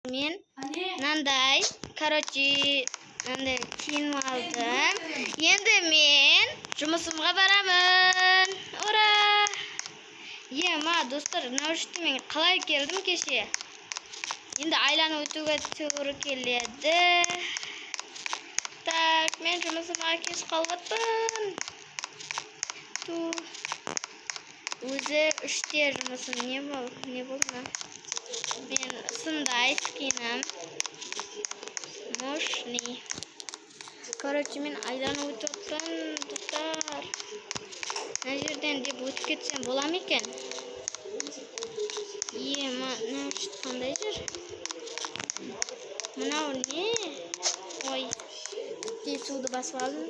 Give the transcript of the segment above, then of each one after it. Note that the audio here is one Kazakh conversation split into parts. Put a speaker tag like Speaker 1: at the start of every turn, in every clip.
Speaker 1: Men nanday, nanday kiyim oldim. Endi men жұмысымға baraman. Ura! Ема, достар, наушты мен қалай келдім кеше. Енді айланы өтуге тура келеді. Так, мен жұмысыма кеш қалғатпын. Өзі 3-те жұмысым не болды? Мен сындай скинам. Мощный. Короче, мен айланы өтуптан, достар. Мына жерден деп өтіп кетсем бола ма екен? Ема, қандай жер? Мынау не? Ой, суды басып алдым.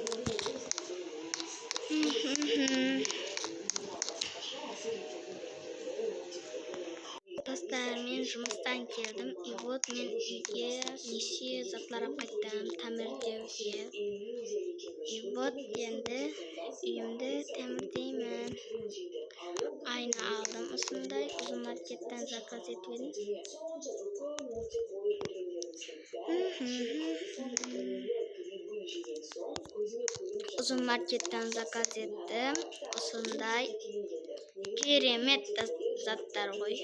Speaker 1: Достар, мен жұмыстан келдім. И вот мен үйге неше затлар алып қайттым, тәмірдеуге. И вот енді үйімді тәмірдеймін. Айна алдым, осындай ұзын маркеттен заказ етіп Ұзын маркеттен заказ еттім. Осындай керемет заттар ғой.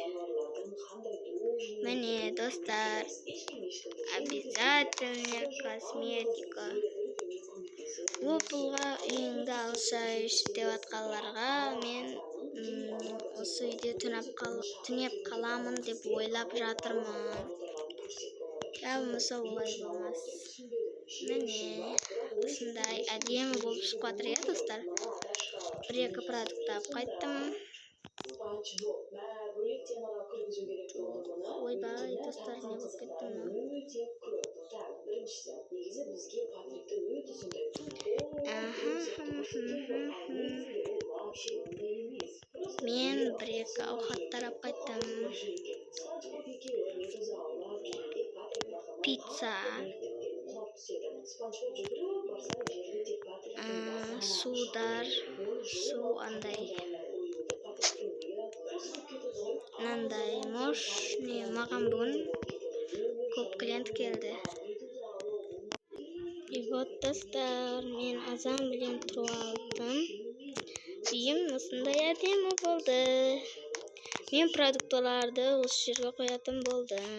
Speaker 1: Міне, достар, обязательно косметика. Опылға үйіңді алсайш деп атқаларға мен осы үйде түнеп қаламын деп ойлап жатырмын. Болмаса олай болмас. Міне, осындай әдемі болып шығып жатыр, достар. 1-2 продукт алып қайттым. Ойбай, достар, не болып кетті мұны? Мен 1-2 ауқаттар алып қайттым. Пицца. Судар. Су андай. Нандай мощный. Маған бүгін көп клиент келді. И вот, достар, мен азан білен тұру алдым. Үйім осындай әдемі болды. Мен продуктыларды осы жерге қоятын болдым.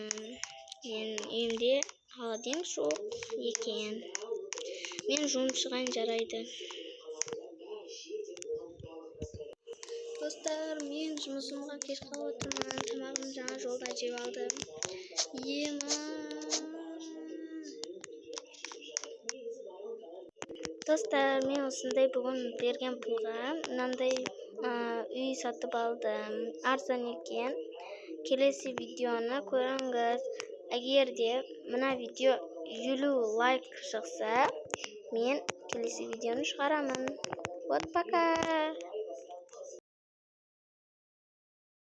Speaker 1: Мен үйімде холодильник жоқ екен. Мен жуынып шығайын жарайды. Достар, мен жұмысымға кеш қалып отырмын. Тамағым жаңа жолда жеп алдым. Ема. Достар, мен осындай бүгін берген пұлға мынандай үй сатып алдым. Арзан екен. Келесі видеоны көріңіз. Егер де мына видео 50 лайк шықса, мен келесі видеоны шығарамын. Вот пока.